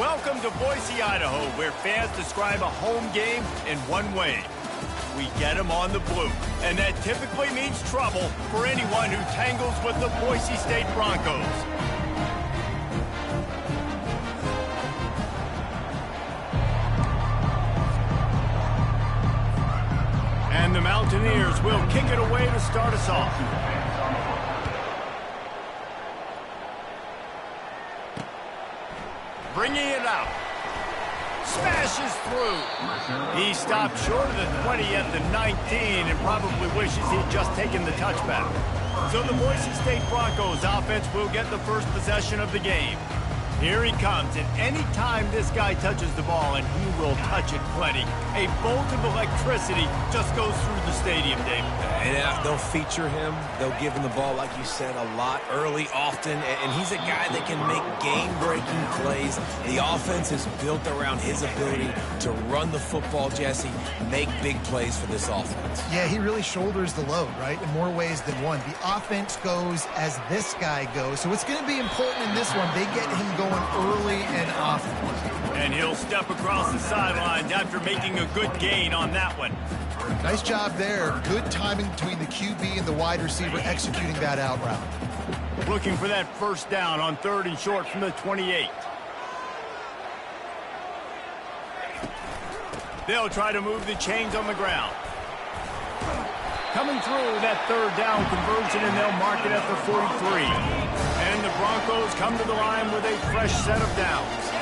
Welcome to Boise, Idaho, where fans describe a home game in one way. We get them on the blue, and that typically means trouble for anyone who tangles with the Boise State Broncos. And the Mountaineers will kick it away to start us off. Bringing it out. Smashes through. He stopped short of the 20 at the 19 and probably wishes he'd just taken the touchback. So the Boise State Broncos offense will get the first possession of the game. Here he comes, and any time this guy touches the ball, and he will touch it plenty, a bolt of electricity just goes through the stadium, David. And they'll feature him. They'll give him the ball, like you said, a lot, early, often. And he's a guy that can make game-breaking plays. The offense is built around his ability to run the football, Jesse, make big plays for this offense. Yeah, he really shoulders the load, right, in more ways than one. The offense goes as this guy goes. So it's going to be important in this one. They get him going early and often. And he'll step across the sidelines after making a good gain on that one. Nice job there. Good timing between the QB and the wide receiver executing that out route. Looking for that first down on 3rd and short from the 28. They'll try to move the chains on the ground. Coming through that 3rd down conversion, and they'll mark it at the 43. And the Broncos come to the line with a fresh set of downs.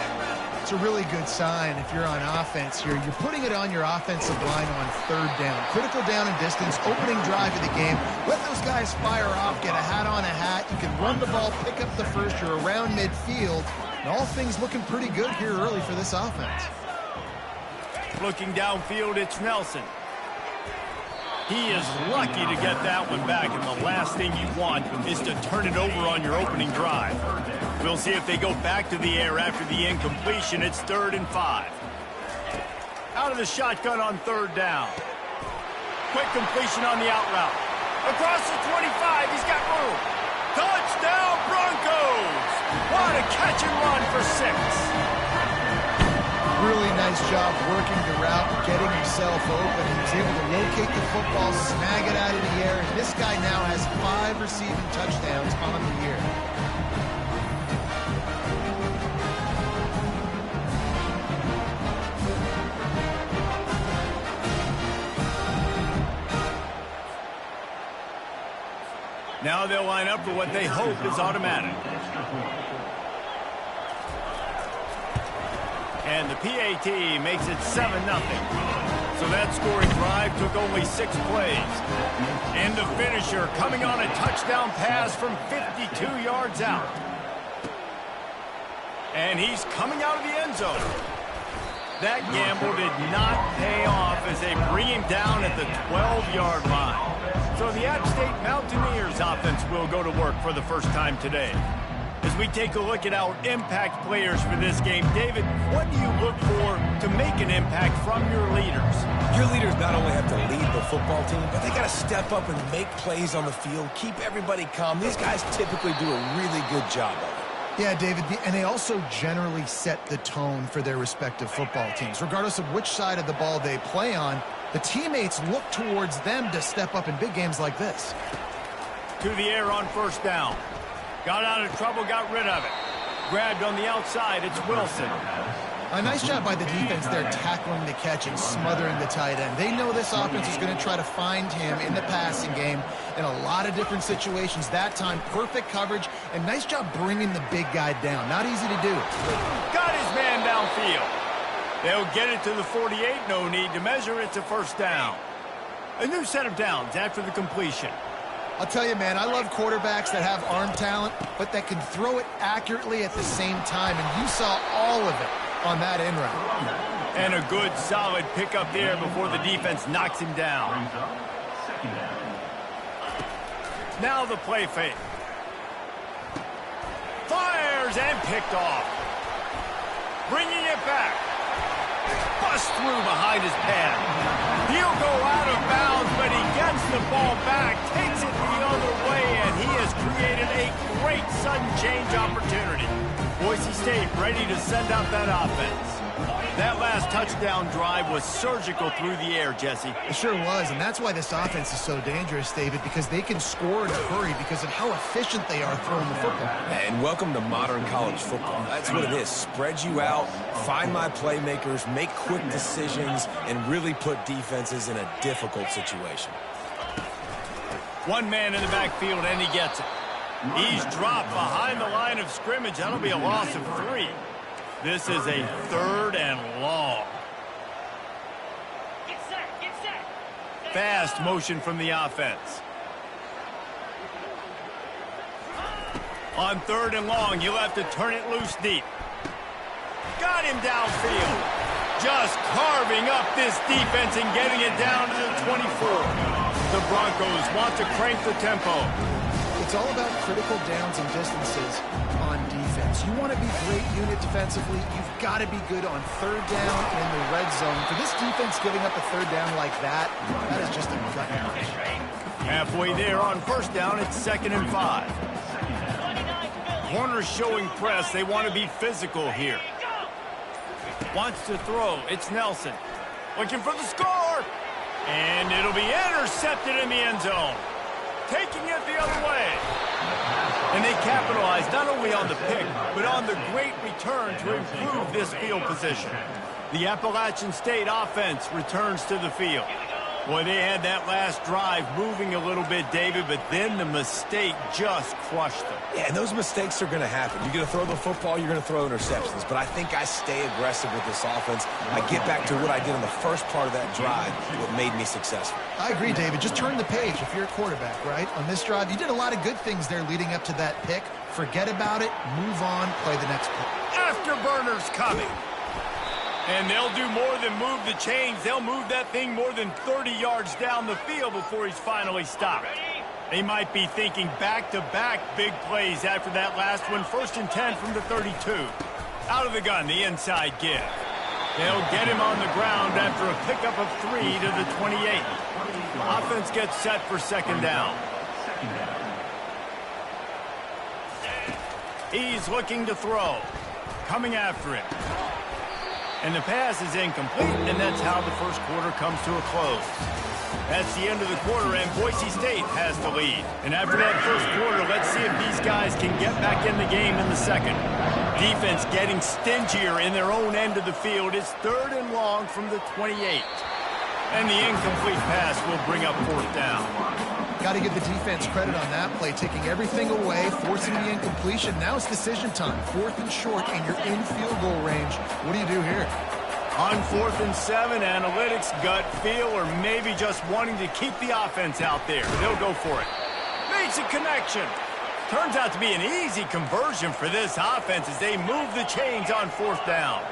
It's a really good sign if you're on offense here. You're putting it on your offensive line on 3rd down. Critical down and distance, opening drive of the game. Let those guys fire off, get a hat on a hat. You can run the ball, pick up the first. You're around midfield. And all things looking pretty good here early for this offense. Looking downfield, it's Nelson. He is lucky to get that one back, and the last thing you want is to turn it over on your opening drive. We'll see if they go back to the air after the incompletion. It's 3rd and 5. Out of the shotgun on 3rd down. Quick completion on the out route. Across the 25, he's got room. Touchdown, Broncos! What a catch and run for 6. Really nice job working the route, getting himself open. He was able to locate the football, snag it out of the air, and this guy now has 5 receiving touchdowns on the year. Now they'll line up for what they hope is automatic. And the PAT makes it 7-0. So that scoring drive took only 6 plays. And the finisher coming on a touchdown pass from 52 yards out. And he's coming out of the end zone. That gamble did not pay off as they bring him down at the 12-yard line. So the App State Mountaineers offense will go to work for the first time today. As we take a look at our impact players for this game, David, what do you look for to make an impact from your leaders? Your leaders not only have to lead the football team, but they got to step up and make plays on the field, keep everybody calm. These guys typically do a really good job of it. Yeah, David, and they also generally set the tone for their respective football teams. Regardless of which side of the ball they play on, the teammates look towards them to step up in big games like this. To the air on 1st down. Got out of trouble, got rid of it. Grabbed on the outside, it's Wilson. A nice job by the defense there, tackling the catch and smothering the tight end. They know this offense is going to try to find him in the passing game in a lot of different situations. That time, perfect coverage, and nice job bringing the big guy down. Not easy to do. Got his man downfield. They'll get it to the 48, no need to measure, it's a 1st down. A new set of downs after the completion. I'll tell you, man, I love quarterbacks that have arm talent, but that can throw it accurately at the same time, and you saw all of it on that end route. And a good, solid pickup there before the defense knocks him down. Now the play fake. Fires and picked off. Bringing it back. Bust through behind his pad. He'll go out of bounds, but he gets the ball back, takes it the other way, and he has created a great sudden change opportunity. Boise State ready to send out that offense. That last touchdown drive was surgical through the air, Jesse. It sure was, and that's why this offense is so dangerous, David, because they can score in a hurry because of how efficient they are throwing the football. And welcome to modern college football. That's what it is. Spread you out, find my playmakers, make quick decisions, and really put defenses in a difficult situation. One man in the backfield, and he gets it. He's dropped behind the line of scrimmage. That'll be a loss of 3. This is a 3rd and long. Get set. Fast motion from the offense. On 3rd and long, you'll have to turn it loose deep. Got him downfield. Just carving up this defense and getting it down to the 24. The Broncos want to crank the tempo. It's all about critical downs and distances on defense. You want to be great unit defensively, you've got to be good on 3rd down in the red zone. For this defense giving up a 3rd down like that, that is just a gut punch. Halfway there on 1st down, it's 2nd and 5. Corners showing press. They want to be physical here. Wants to throw. It's Nelson. Looking for the score. And it'll be intercepted in the end zone. Taking it the other way. And they capitalize not only on the pick, but on the great return to improve this field position. The Appalachian State offense returns to the field. Boy, they had that last drive moving a little bit, David, but then the mistake just crushed them. Yeah, and those mistakes are going to happen. You're going to throw the football, you're going to throw interceptions. But I think I stay aggressive with this offense. I get back to what I did in the first part of that drive, what made me successful. I agree, David. Just turn the page if you're a quarterback, right? On this drive, you did a lot of good things there leading up to that pick. Forget about it, move on, play the next play. Afterburners coming. And they'll do more than move the chains. They'll move that thing more than 30 yards down the field before he's finally stopped. They might be thinking back-to-back big plays after that last one. 1st and 10 from the 32. Out of the gun, the inside give. They'll get him on the ground after a pickup of 3 to the 28. Offense gets set for 2nd down. He's looking to throw. Coming after him. And the pass is incomplete, and that's how the first quarter comes to a close. That's the end of the quarter, and Boise State has the lead. And after that first quarter, let's see if these guys can get back in the game in the second. Defense getting stingier in their own end of the field. It's 3rd and long from the 28. And the incomplete pass will bring up 4th down. Got to give the defense credit on that play, taking everything away, forcing the incompletion. Now it's decision time. 4th and short, and you're in field goal range. What do you do here? On 4th and 7, analytics, gut feel, or maybe just wanting to keep the offense out there. They'll go for it. Makes a connection. Turns out to be an easy conversion for this offense as they move the chains on 4th down.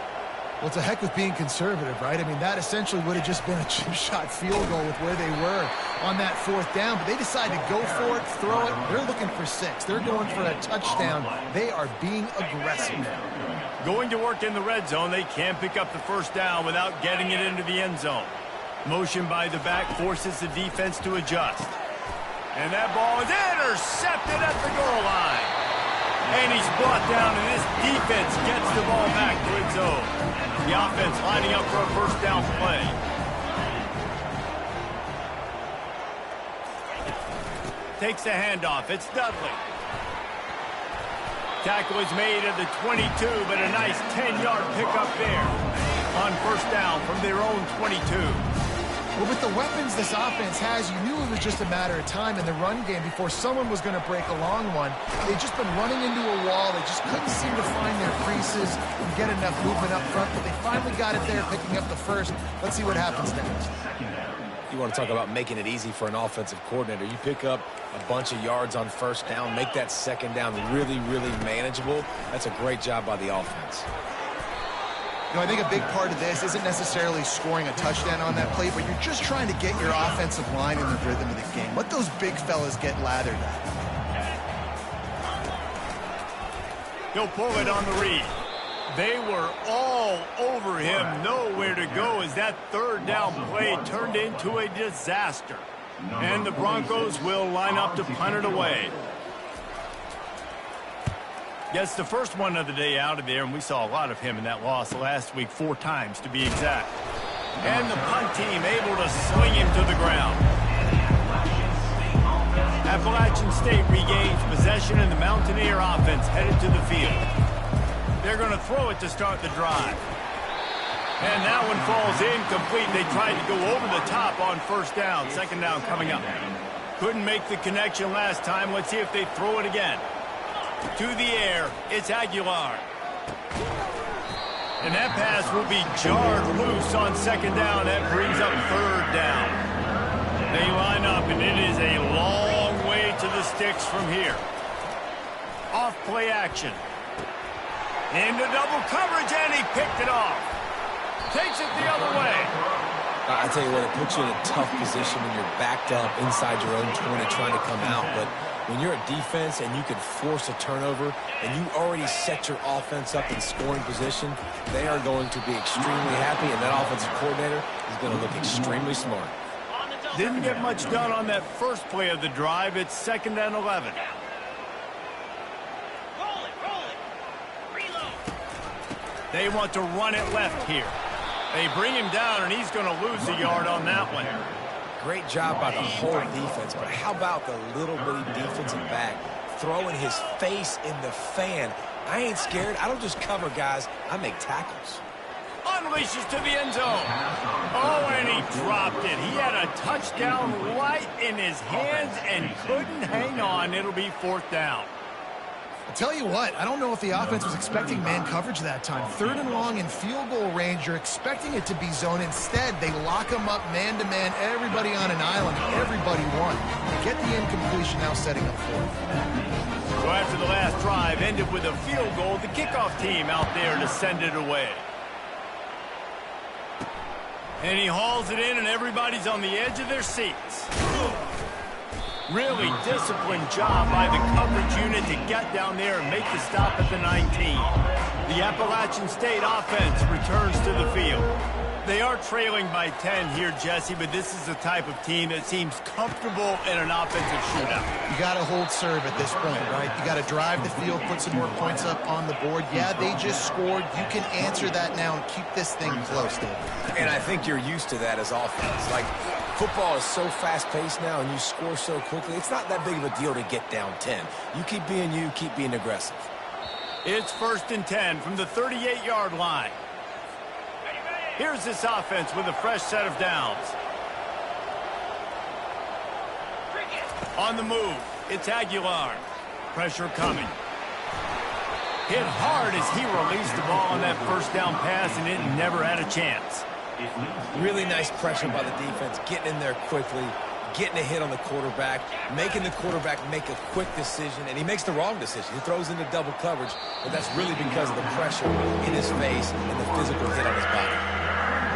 Well, it's a heck with being conservative, right? I mean, that essentially would have just been a chip-shot field goal with where they were on that 4th down. But they decided to go for it, throw it. They're looking for 6. They're going for a touchdown. They are being aggressive. Going to work in the red zone. They can't pick up the 1st down without getting it into the end zone. Motion by the back forces the defense to adjust. And that ball is intercepted at the goal line. And he's brought down, and this defense gets the ball back to its own. The offense lining up for a 1st down play. Takes the handoff. It's Dudley. Tackle is made at the 22, but a nice 10-yard pickup there on 1st down from their own 22. Well, with the weapons this offense has, you knew it was just a matter of time in the run game before someone was going to break a long one. They've just been running into a wall. They just couldn't seem to find their creases and get enough movement up front, but they finally got it there, picking up the 1st. Let's see what happens next. You want to talk about making it easy for an offensive coordinator. You pick up a bunch of yards on 1st down, make that 2nd down really, really manageable. That's a great job by the offense. You know, I think a big part of this isn't necessarily scoring a touchdown on that play, but you're just trying to get your offensive line in the rhythm of the game. Let those big fellas get lathered at. He'll pull it on the read. They were all over him, nowhere to go as that 3rd down play turned into a disaster. And the Broncos will line up to punt it away. Gets the first one of the day out of there, and we saw a lot of him in that loss last week, 4 times to be exact. And the punt team able to swing him to the ground. Appalachian State regains possession, and the Mountaineer offense headed to the field. They're going to throw it to start the drive. And that one falls incomplete. They tried to go over the top on first down. Second down coming up. Couldn't make the connection last time. Let's see if they throw it again. To the air, it's Aguilar. And that pass will be jarred loose on second down. That brings up third down. They line up, and it is a long way to the sticks from here. Off play action. Into double coverage, and he picked it off. Takes it the other way. I tell you what, it puts you in a tough position when you're backed up inside your own 20 trying to come out. But when you're a defense and you can force a turnover and you already set your offense up in scoring position, they are going to be extremely happy, and that offensive coordinator is going to look extremely smart. Didn't get much done on that first play of the drive. It's 2nd and 11. Roll it. Reload. They want to run it left here. They bring him down, and he's going to lose a yard on that one. Great job by the whole defense, but how about the little bitty defensive back throwing his face in the fan? I ain't scared. I don't just cover guys. I make tackles. Unleashes to the end zone. Oh, and he dropped it. He had a touchdown right in his hands and couldn't hang on. It'll be 4th down. I'll tell you what, I don't know if the offense was expecting man coverage that time. 3rd and long in field goal range, you're expecting it to be zone. Instead, they lock them up man-to-man, everybody on an island, everybody won. They get the incompletion, now setting up 4th. So after the last drive ended with a field goal, the kickoff team out there to send it away. And he hauls it in, and everybody's on the edge of their seats. Really disciplined job by the coverage unit to get down there and make the stop at the 19. The Appalachian State offense returns to the field. They are trailing by 10 here, Jesse, but this is the type of team that seems comfortable in an offensive shootout. You got to hold serve at this point, right? You got to drive the field, put some more points up on the board. Yeah, they just scored. You can answer that now and keep this thing close, David. And I think you're used to that as offense. Like, football is so fast-paced now and you score so quickly, it's not that big of a deal to get down 10. You keep being aggressive. It's 1st and 10 from the 38-yard line. Here's this offense with a fresh set of downs. On the move, it's Aguilar. Pressure coming. Hit hard as he released the ball on that first down pass, and it never had a chance. Really nice pressure by the defense, getting in there quickly, getting a hit on the quarterback, making the quarterback make a quick decision, and he makes the wrong decision. He throws into double coverage, but that's really because of the pressure in his face and the physical hit on his body.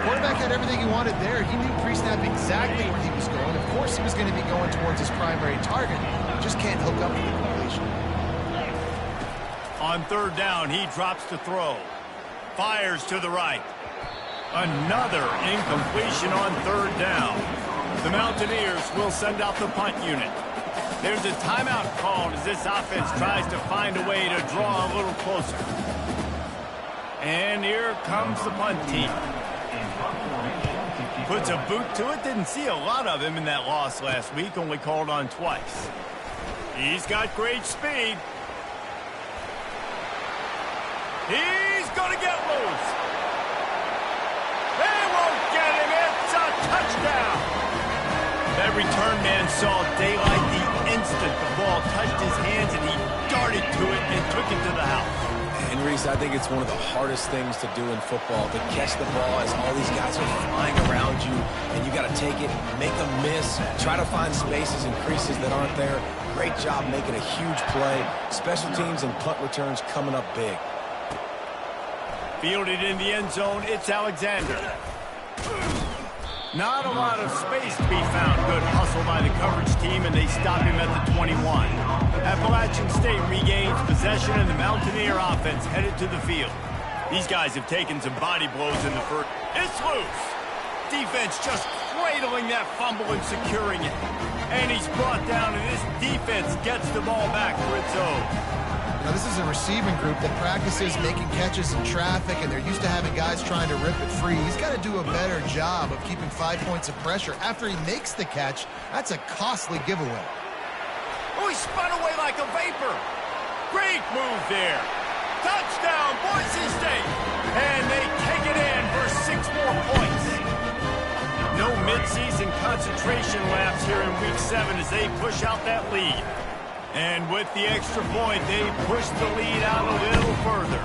Quarterback had everything he wanted there. He knew pre-snap exactly where he was going. Of course he was going to be going towards his primary target. He just can't hook up with the completion. On 3rd down, he drops to throw. Fires to the right. Another incompletion on 3rd down. The Mountaineers will send out the punt unit. There's a timeout called as this offense tries to find a way to draw a little closer. And here comes the punt team. Puts a boot to it. Didn't see a lot of him in that loss last week. Only called on twice. He's got great speed. He's going to get loose. They won't get him. It's a touchdown. That return man saw daylight the instant the ball touched his hands, and he darted to it and took it to the house. And Reese, I think it's one of the hardest things to do in football, to catch the ball as all these guys are flying around you, and you got to take it, make them miss, try to find spaces and creases that aren't there. Great job making a huge play. Special teams and punt returns coming up big. Fielded in the end zone, it's Alexander. Not a lot of space to be found. Good hustle by the coverage team, and they stop him at the 21. Appalachian State regains possession, and the Mountaineer offense headed to the field. These guys have taken some body blows in the first. It's loose. Defense just cradling that fumble and securing it. And he's brought down, and this defense gets the ball back for its own. Now, this is a receiving group that practices making catches in traffic, and they're used to having guys trying to rip it free. He's got to do a better job of keeping 5 points of pressure after he makes the catch. That's a costly giveaway. Oh, he spun away like a vapor. Great move there. Touchdown, Boise State. And they take it in for 6 more points. No midseason concentration laps here in Week 7 as they push out that lead. And with the extra point, they push the lead out a little further.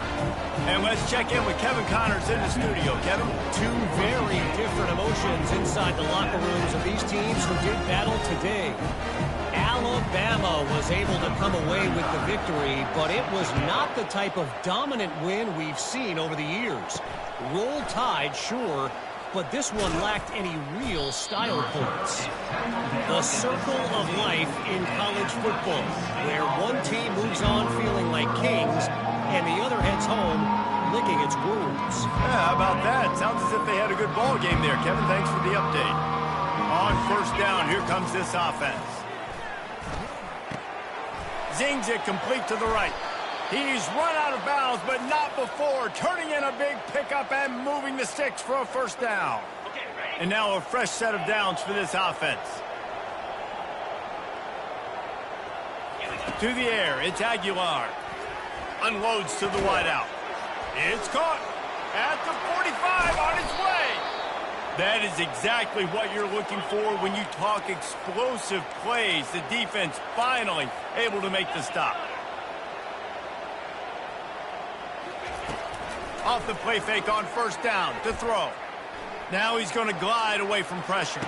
And let's check in with Kevin Connors in the studio. Kevin? Two very different emotions inside the locker rooms of these teams who did battle today. Alabama was able to come away with the victory, but it was not the type of dominant win we've seen over the years. Roll Tide, sure, but this one lacked any real style points. The circle of life in college football, where one team moves on feeling like kings and the other heads home licking its wounds. Yeah, how about that? Sounds as if they had a good ball game there. Kevin, thanks for the update. On first down, here comes this offense. Zings it complete to the right. He's run out of bounds, but not before turning in a big pickup and moving the sticks for a first down. And now a fresh set of downs for this offense. To the air, it's Aguilar. Unloads to the wideout. It's caught at the 45 on its way. That is exactly what you're looking for when you talk explosive plays. The defense finally able to make the stop. Off the play fake on first down to throw. Now he's going to glide away from pressure.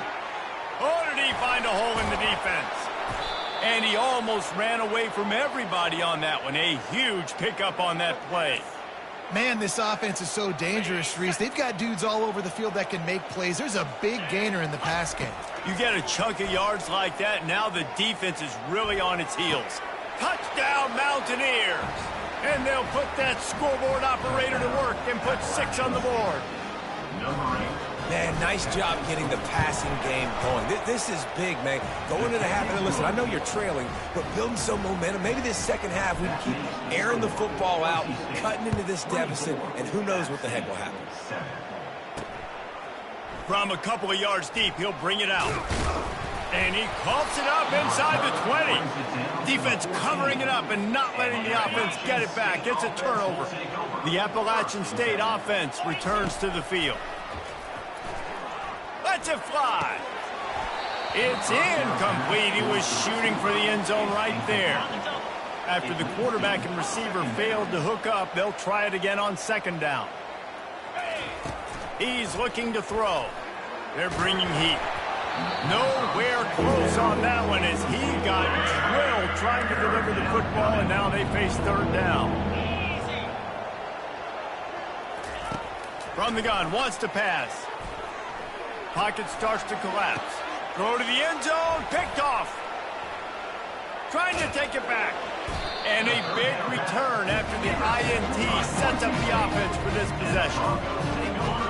Oh, did he find a hole in the defense? And he almost ran away from everybody on that one. A huge pickup on that play. Man, this offense is so dangerous, Reese. They've got dudes all over the field that can make plays. There's a big gainer in the pass game. You get a chunk of yards like that, now the defense is really on its heels. Touchdown, Mountaineers! And they'll put that scoreboard operator to work and put 6 on the board. Man, nice job getting the passing game going. This is big, man. Going into the half, and listen, I know you're trailing, but building some momentum. Maybe this second half we can keep airing the football out, cutting into this deficit, and who knows what the heck will happen. From a couple of yards deep, he'll bring it out. And he coughs it up inside the 20. Defense covering it up and not letting the offense get it back. It's a turnover. The Appalachian State offense returns to the field. Lets it fly. It's incomplete. He was shooting for the end zone right there. After the quarterback and receiver failed to hook up, they'll try it again on second down. He's looking to throw. They're bringing heat. Nowhere close on that one as he got drilled trying to deliver the football, and now they face third down. From the gun, wants to pass. Pocket starts to collapse. Throw to the end zone, picked off. Trying to take it back. And a big return after the INT sets up the offense for this possession.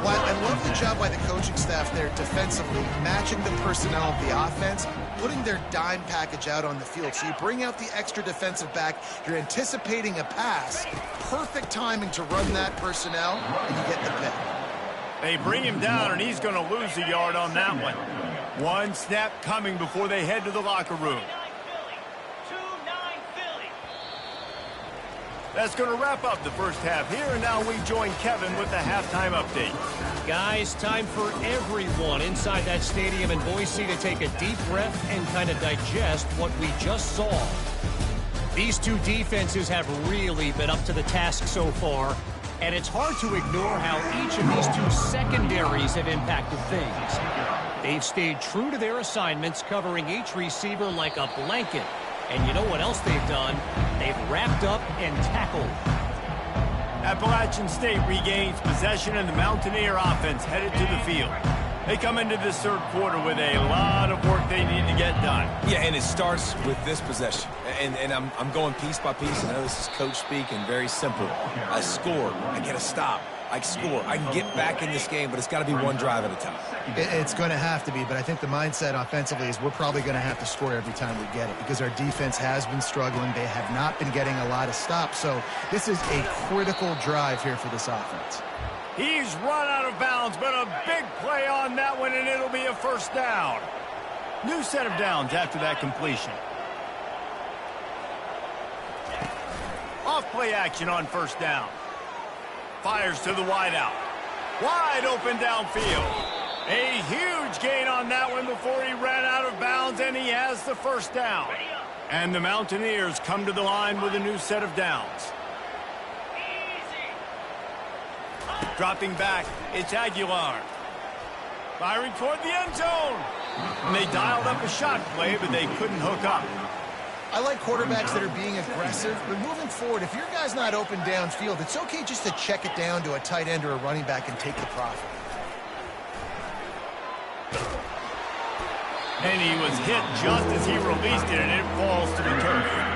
Well, I love the job by the coaching staff there defensively, matching the personnel of the offense, putting their dime package out on the field. So you bring out the extra defensive back, you're anticipating a pass, perfect timing to run that personnel, and you get the pick. They bring him down, and he's going to lose a yard on that one. One snap coming before they head to the locker room. That's going to wrap up the first half here, and now we join Kevin with the halftime update. Guys, time for everyone inside that stadium in Boise to take a deep breath and kind of digest what we just saw. These two defenses have really been up to the task so far, and it's hard to ignore how each of these two secondaries have impacted things. They've stayed true to their assignments, covering each receiver like a blanket. And you know what else they've done? They've wrapped up and tackled. Appalachian State regains possession, and the Mountaineer offense headed to the field. They come into this third quarter with a lot of work they need to get done. Yeah, and it starts with this possession. And I'm going piece by piece. I know this is coach speak and very simple. I score. I get a stop. like score. I can get back in this game, but it's got to be one drive at a time. It's going to have to be, but I think the mindset offensively is we're probably going to have to score every time we get it because our defense has been struggling. They have not been getting a lot of stops, so this is a critical drive here for this offense. He's run out of bounds, but a big play on that one, and it'll be a first down. New set of downs after that completion. Off play action on first down. Fires to the wideout. Wide open downfield. A huge gain on that one before he ran out of bounds, and he has the first down. And the Mountaineers come to the line with a new set of downs. Dropping back, it's Aguilar. Firing toward the end zone. And they dialed up a shot play, but they couldn't hook up. I like quarterbacks that are being aggressive, but moving forward, if your guy's not open downfield, it's okay just to check it down to a tight end or a running back and take the profit. And he was hit just as he released it, and it falls to the turf.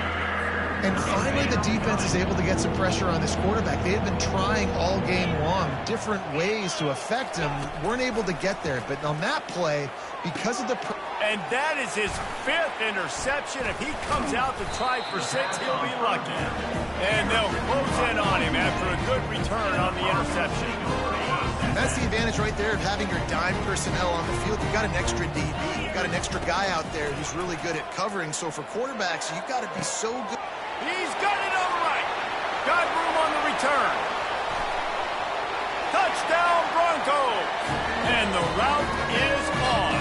And finally, the defense is able to get some pressure on this quarterback. They have been trying all game long different ways to affect him. Weren't able to get there. But on that play, because of the... And that is his 5th interception. If he comes out to try for 6, he'll be lucky. And they'll close in on him after a good return on the interception. That's the advantage right there of having your dime personnel on the field. You've got an extra DB. You've got an extra guy out there who's really good at covering. So for quarterbacks, you've got to be so good. He's got it on the right. Got room on the return. Touchdown Broncos. And the route is on.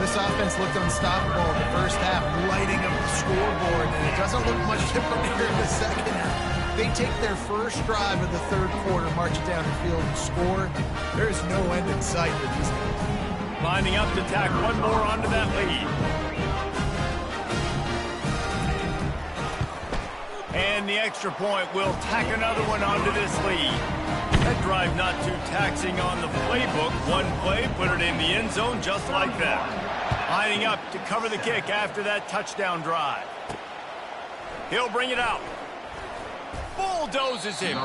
This offense looked unstoppable in the first half, lighting up the scoreboard, and it doesn't look much different here in the second half. They take their first drive of the third quarter, march it down the field, and score. There is no end in sight for these guys. Lining up to tack one more onto that lead. And the extra point will tack another one onto this lead. That drive not too taxing on the playbook. One play, put it in the end zone just like that. Lining up to cover the kick after that touchdown drive. He'll bring it out. Bulldozes him.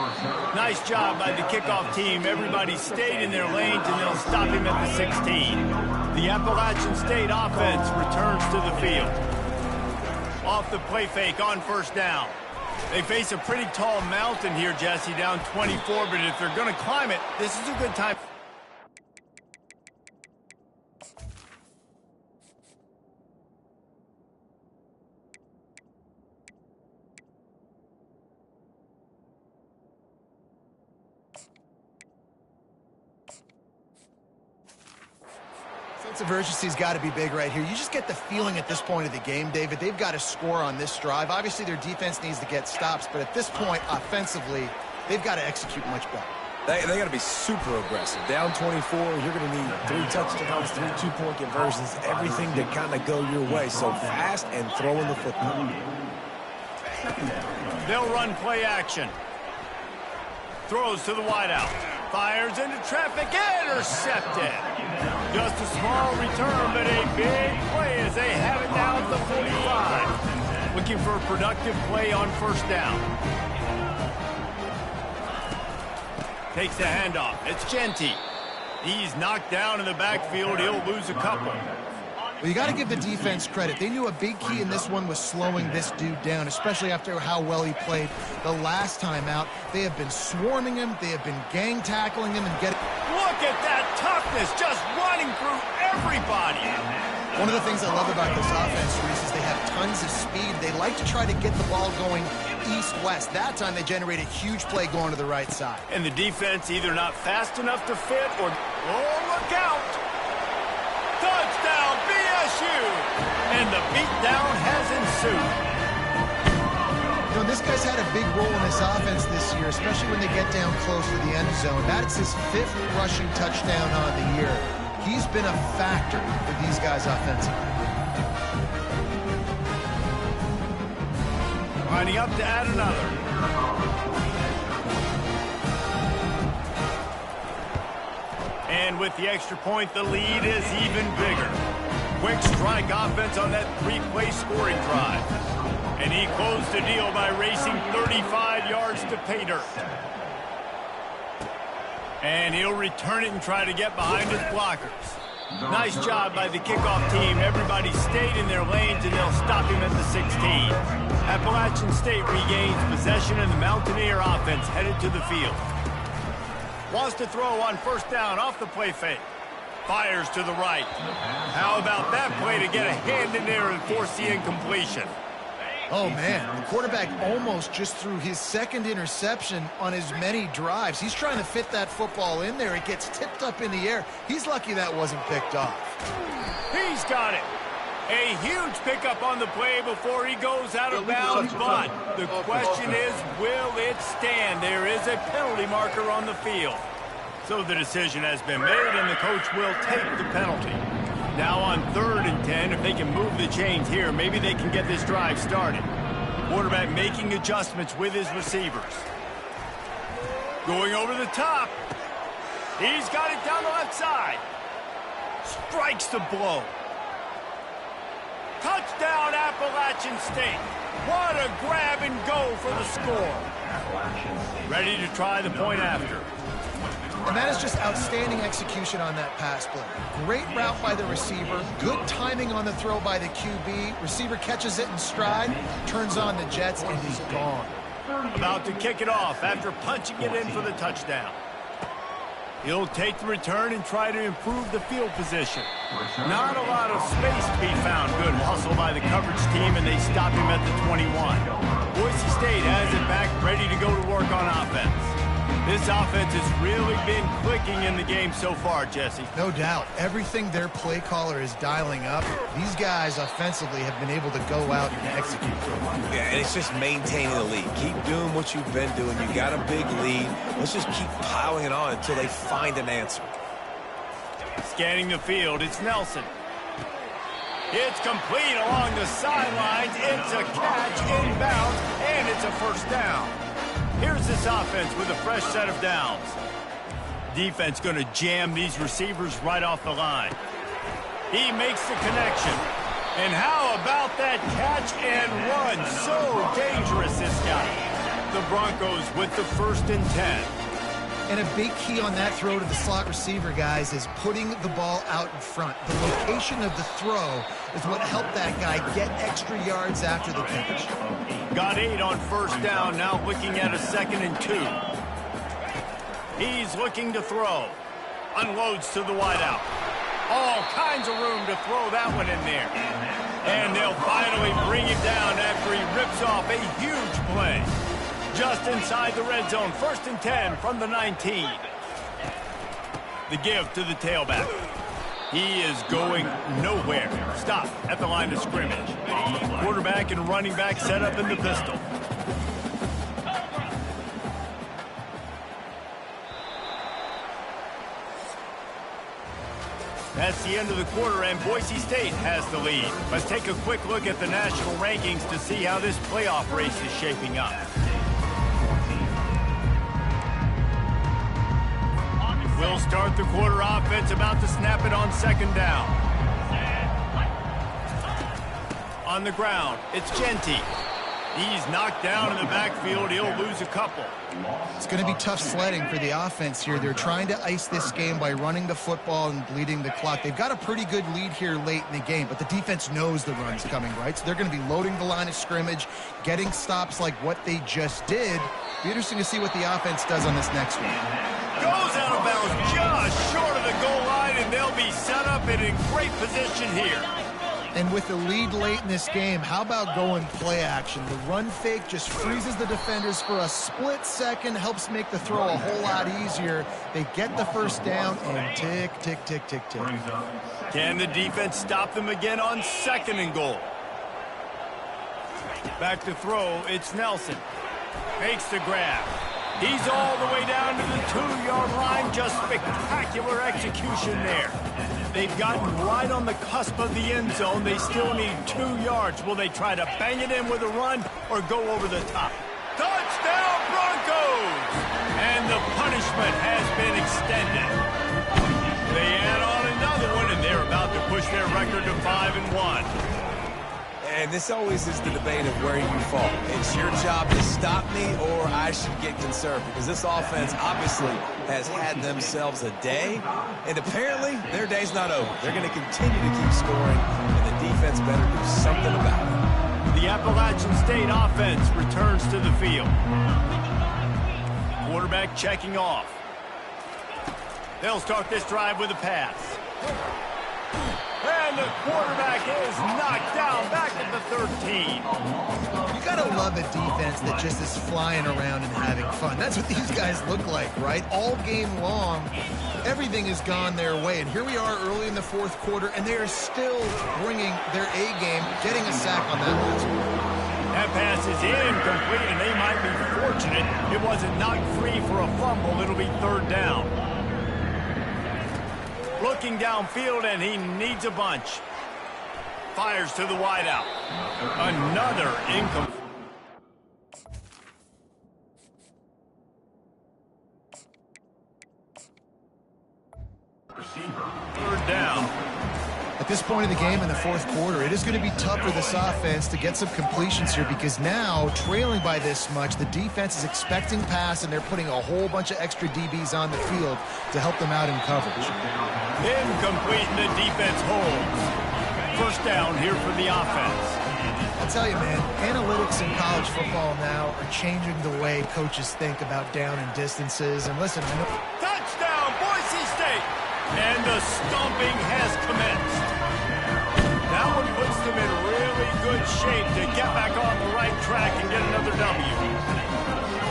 Nice job by the kickoff team. Everybody stayed in their lanes, and they'll stop him at the 16. The Appalachian State offense returns to the field. Off the play fake on first down. They face a pretty tall mountain here, Jesse, down 24, but if they're going to climb it, this is a good time. Sense of urgency's got to be big right here. You just get the feeling at this point of the game, David, they've got to score on this drive. Obviously, their defense needs to get stops, but at this point, offensively, they've got to execute much better. They got to be super aggressive. Down 24, you're going to need 3 touchdowns, 3 two-point conversions, everything to kind of go your way. So fast and throwing the football. They'll run play action. Throws to the wideout. Fires into traffic. Intercepted. Just a small return, but a big play as they have it down at the 45. Looking for a productive play on first down. Takes the handoff. It's Genty. He's knocked down in the backfield. He'll lose a couple. Well, you got to give the defense credit. They knew a big key in this one was slowing this dude down, especially after how well he played the last time out. They have been swarming him. They have been gang tackling him and getting... Look at that toughness, just running through everybody. One of the things I love about this offense, Reese, is they have tons of speed. They like to try to get the ball going east-west. That time they generate a huge play going to the right side. And the defense either not fast enough to fit or... Oh, look out! Touchdown, BSU! And the beatdown has ensued. You know, this guy's had a big role in this offense this year, especially when they get down close to the end zone. That's his 5th rushing touchdown on the year. He's been a factor for these guys offensively. Lining up to add another. And with the extra point, the lead is even bigger. Quick strike offense on that 3-play scoring drive. And he closed the deal by racing 35 yards to pay dirt. And he'll return it and try to get behind his blockers. Nice job by the kickoff team. Everybody stayed in their lanes, and they'll stop him at the 16. Appalachian State regains possession, and the Mountaineer offense headed to the field. Wants to throw on first down off the play fake. Fires to the right. How about that play to get a hand in there and force the incompletion? Oh, man, the quarterback almost just threw his second interception on as many drives. He's trying to fit that football in there. It gets tipped up in the air. He's lucky that wasn't picked off. He's got it. A huge pickup on the play before he goes out of bounds, but the question is, will it stand? There is a penalty marker on the field. So the decision has been made, and the coach will take the penalty. Now on 3rd and 10, if they can move the chains here, maybe they can get this drive started. Quarterback making adjustments with his receivers. Going over the top. He's got it down the left side. Strikes the blow. Touchdown, Appalachian State. What a grab and go for the score. Ready to try the point after. And that is just outstanding execution on that pass play. Great route by the receiver. Good timing on the throw by the QB. Receiver catches it in stride, turns on the jets, and he's gone. About to kick it off after punching it in for the touchdown. He'll take the return and try to improve the field position. Not a lot of space to be found. Good hustle by the coverage team, and they stop him at the 21. Boise State has it back, ready to go to work on offense. This offense has really been clicking in the game so far, Jesse. No doubt. Everything their play caller is dialing up, these guys offensively have been able to go out and execute. Yeah, and it's just maintaining the lead. Keep doing what you've been doing. You got a big lead. Let's just keep piling it on until they find an answer. Scanning the field, it's Nelson. It's complete along the sidelines. It's a catch inbounds, and it's a first down. Here's this offense with a fresh set of downs. Defense going to jam these receivers right off the line. He makes the connection. And how about that catch and run? So dangerous, this guy. The Broncos with the 1st and 10. And a big key on that throw to the slot receiver, guys, is putting the ball out in front. The location of the throw is what helped that guy get extra yards after the catch. Got 8 on first down, now looking at a 2nd and 2. He's looking to throw. Unloads to the wideout. All kinds of room to throw that one in there. And they'll finally bring him down after he rips off a huge play. Just inside the red zone, 1st and 10 from the 19. The give to the tailback. He is going nowhere. Stop at the line of scrimmage. Quarterback and running back set up in the pistol. That's the end of the quarter, and Boise State has the lead. Let's take a quick look at the national rankings to see how this playoff race is shaping up. We'll start the quarter offense, about to snap it on 2nd down. On the ground, it's Genty. He's knocked down in the backfield. He'll lose a couple. It's going to be tough sledding for the offense here. They're trying to ice this game by running the football and bleeding the clock. They've got a pretty good lead here late in the game, but the defense knows the run's coming, right? So they're going to be loading the line of scrimmage, getting stops like what they just did. Be interesting to see what the offense does on this next one. Goes out of bounds just short of the goal line, and they'll be set up in a great position here. And with the lead late in this game, how about going play action? The run fake just freezes the defenders for a split second, helps make the throw a whole lot easier. They get the first down, and tick, tick, tick, tick, tick. Can the defense stop them again on 2nd and goal? Back to throw, it's Nelson. Makes the grab. He's all the way down to the 2-yard line. Just spectacular execution there. They've gotten right on the cusp of the end zone. They still need 2 yards. Will they try to bang it in with a run or go over the top? Touchdown, Broncos! And the punishment has been extended. They add on another one, and they're about to push their record to 5-1. And this always is the debate of where you fall. It's your job to stop me or I should get concerned, because this offense obviously has had themselves a day, and apparently their day's not over. They're going to continue to keep scoring, and the defense better do something about it. The Appalachian State offense returns to the field. Quarterback checking off. They'll start this drive with a pass. And the quarterback is knocked down back at the 13. You got to love a defense that just is flying around and having fun. That's what these guys look like, right? All game long, everything has gone their way. And here we are early in the fourth quarter, and they are still bringing their A game, getting a sack on that last one. That pass is incomplete, and they might be fortunate it wasn't knocked free for a fumble. It'll be third down. Looking downfield, and he needs a bunch. Fires to the wideout. Another incomplete. Third down. At this point in the game in the fourth quarter, it is going to be tough for this offense to get some completions here, because now, trailing by this much, the defense is expecting pass, and they're putting a whole bunch of extra DBs on the field to help them out in coverage. Incomplete, and the defense holds. First down here for the offense. I'll tell you, man, analytics in college football now are changing the way coaches think about down and distances. And listen, I know... Touchdown, Boise State! And the stomping has commenced. That one puts them in really good shape to get back on the right track and get another W.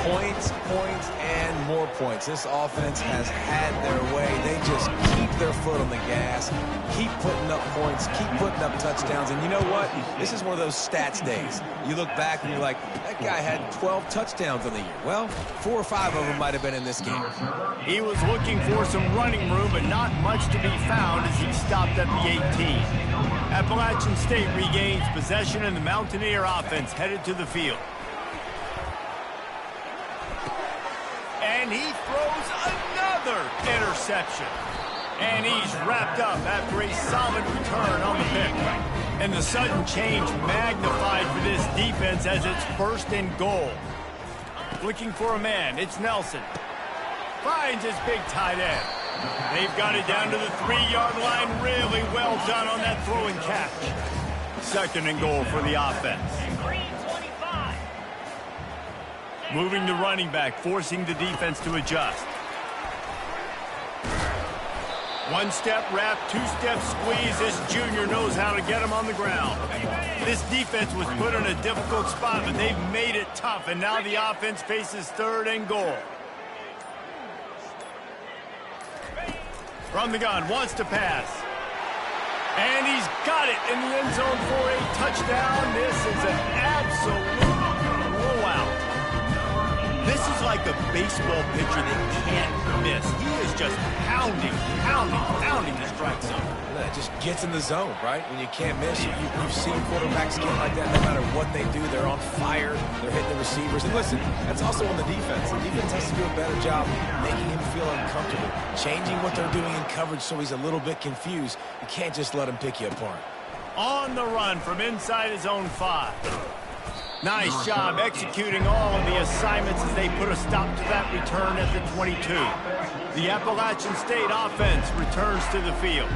Points, points, and more points. This offense has had their way. They just keep their foot on the gas, keep putting up points, keep putting up touchdowns. And you know what? This is one of those stats days. You look back and you're like, that guy had 12 touchdowns in the year. Well, 4 or 5 of them might have been in this game. He was looking for some running room, but not much to be found as he stopped at the 18. Appalachian State regains possession, and the Mountaineer offense headed to the field. And he throws another interception. And he's wrapped up after a solid return on the pick. And the sudden change magnified for this defense as it's first and goal. Looking for a man, it's Nelson. Finds his big tight end. They've got it down to the 3-yard line. Really well done on that throw and catch. Second and goal for the offense. Moving the running back, forcing the defense to adjust. One-step wrap, two-step squeeze. This junior knows how to get him on the ground. This defense was put in a difficult spot, but they've made it tough, and now the offense faces third and goal. From the gun, wants to pass. And he's got it in the end zone for a touchdown. This is an absolute blowout. This is like a baseball pitcher that can't miss. He is just pounding the strike zone. It just gets in the zone, right? When you can't miss, you've seen quarterbacks get like that. No matter what they do, they're on fire. They're hitting the receivers. And listen, that's also on the defense. The defense has to do a better job making him feel uncomfortable, changing what they're doing in coverage so he's a little bit confused. You can't just let him pick you apart. On the run from inside his own 5. Nice job executing all of the assignments as they put a stop to that return at the 22. The Appalachian State offense returns to the field.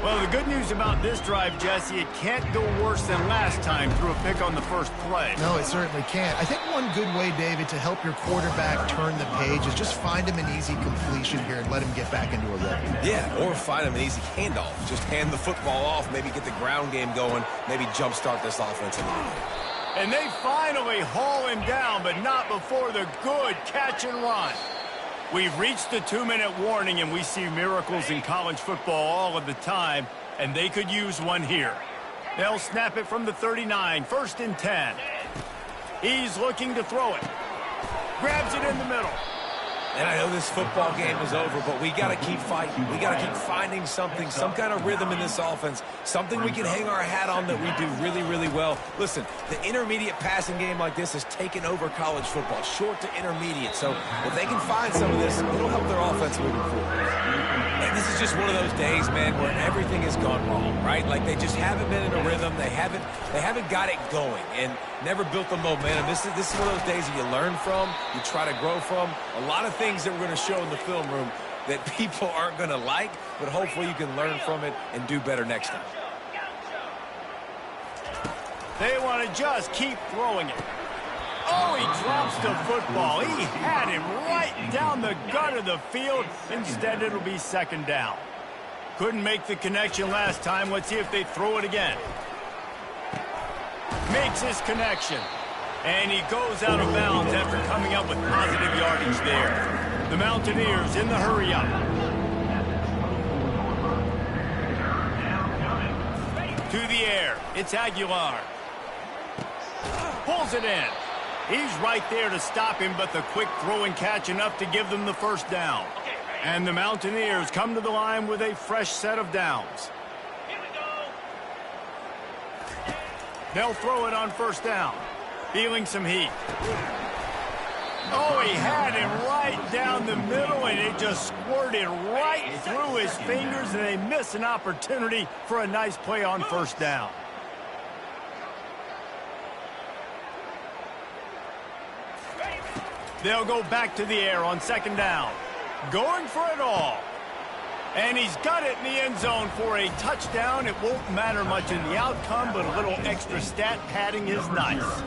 Well, the good news about this drive, Jesse, it can't go worse than last time through a pick on the first play. No, it certainly can't. I think one good way, David, to help your quarterback turn the page is just find him an easy completion here and let him get back into a rhythm. Yeah, or find him an easy handoff. Just hand the football off, maybe get the ground game going, maybe jumpstart this offense a little bit. And they finally haul him down, but not before the good catch and run. We've reached the 2-minute warning, and we see miracles in college football all of the time, and they could use one here. They'll snap it from the 39, 1st and 10. He's looking to throw it. Grabs it in the middle. And I know this football game is over, but we got to keep fighting. We got to keep finding something, some kind of rhythm in this offense, something we can hang our hat on that we do really, really well. Listen, the intermediate passing game like this has taken over college football, short to intermediate. So if they can find some of this, it'll help their offense moving forward. And this is just one of those days, man, where everything has gone wrong, right? Like they just haven't been in a rhythm. They haven't got it going and never built the momentum. This is one of those days that you learn from, you try to grow from. A lot of things that we're going to show in the film room that people aren't going to like, but hopefully you can learn from it and do better next time. They want to just keep throwing it. Oh, he drops the football. He had him right down the gut of the field. Instead, it'll be second down. Couldn't make the connection last time. Let's see if they throw it again. Makes his connection. And he goes out of bounds after coming up with positive yardage there. The Mountaineers in the hurry up. To the air. It's Aguilar. Pulls it in. He's right there to stop him, but the quick throw and catch enough to give them the first down. And the Mountaineers come to the line with a fresh set of downs. Here we go. They'll throw it on first down. Feeling some heat. Oh, he had him right down the middle, and it just squirted right through his fingers, and they miss an opportunity for a nice play on first down. They'll go back to the air on second down. Going for it all. And he's got it in the end zone for a touchdown. It won't matter much in the outcome, but a little extra stat padding is nice.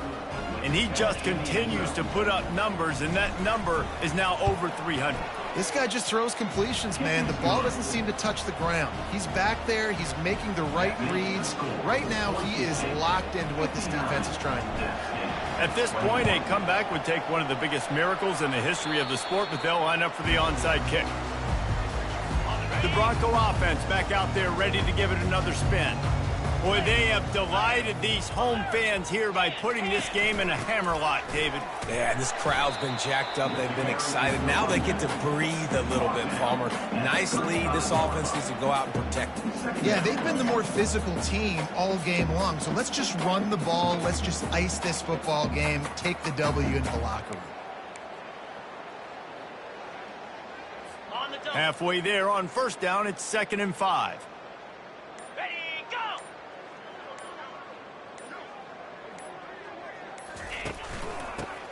And he just continues to put up numbers, and that number is now over 300. This guy just throws completions, man. The ball doesn't seem to touch the ground. He's back there. He's making the right reads. Right now, he is locked into what this defense is trying to do. At this point, a comeback would take one of the biggest miracles in the history of the sport, but they'll line up for the onside kick. The Bronco offense back out there ready to give it another spin. Boy, they have delighted these home fans here by putting this game in a hammerlock, David. Yeah, and this crowd's been jacked up. They've been excited. Now they get to breathe a little bit, Palmer. Nice lead. This offense needs to go out and protect it. Yeah, they've been the more physical team all game long. So let's just run the ball. Let's just ice this football game, take the W into the locker room. Halfway there on first down, it's 2nd and 5. Ready, go!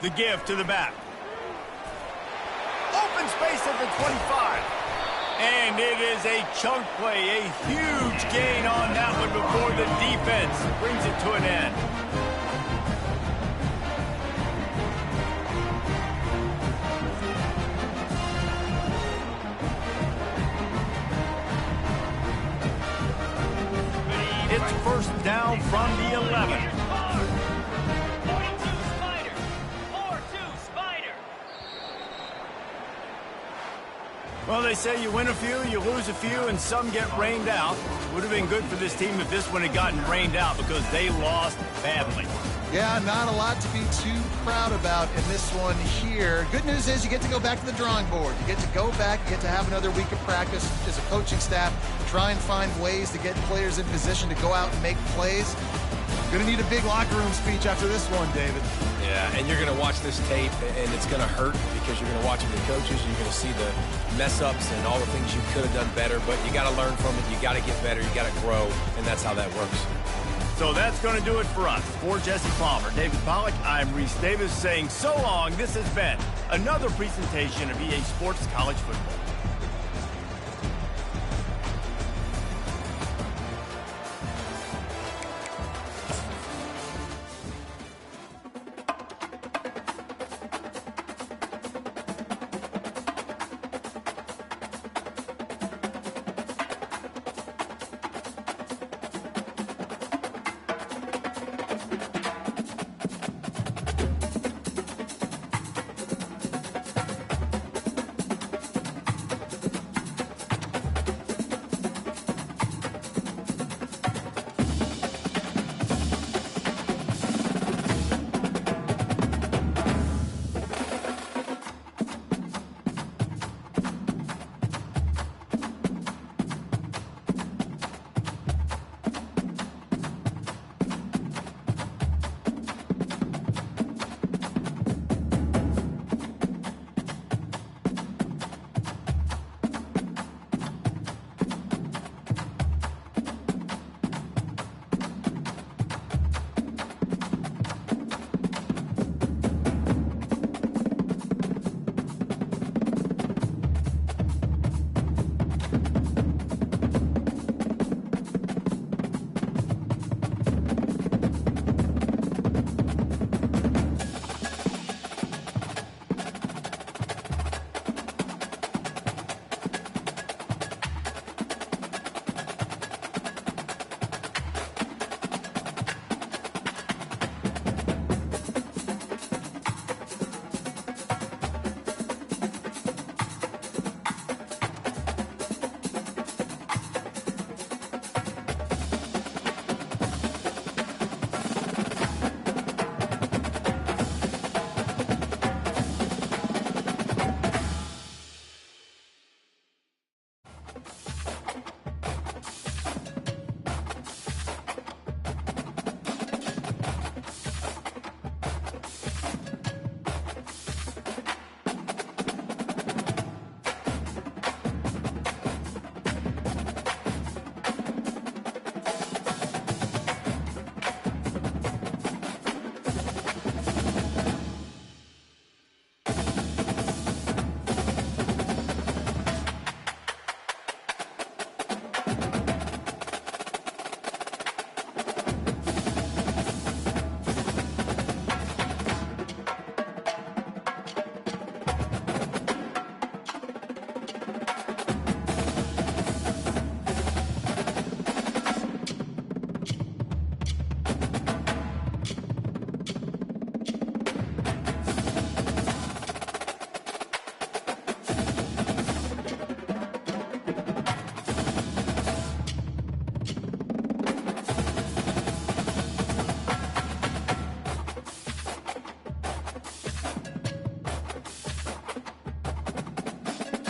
The give to the back. Open space at the 25. And it is a chunk play, a huge gain on that one before the defense brings it to an end. It's first down from the 11. 42 Spider. 4-2 Spider. Well, they say you win a few, you lose a few, and some get rained out. Would have been good for this team if this one had gotten rained out because they lost badly. Yeah, not a lot to be too proud about in this one here. Good news is you get to go back to the drawing board. You get to go back, you get to have another week of practice as a coaching staff, try and find ways to get players in position to go out and make plays. Going to need a big locker room speech after this one, David. Yeah, and you're going to watch this tape, and it's going to hurt because you're going to watch it with coaches. You're going to see the mess-ups and all the things you could have done better, but you got to learn from it. You got to get better. You got to grow, and that's how that works. So that's going to do it for us. For Jesse Palmer, David Pollack, I'm Reese Davis saying so long. This has been another presentation of EA Sports College Football.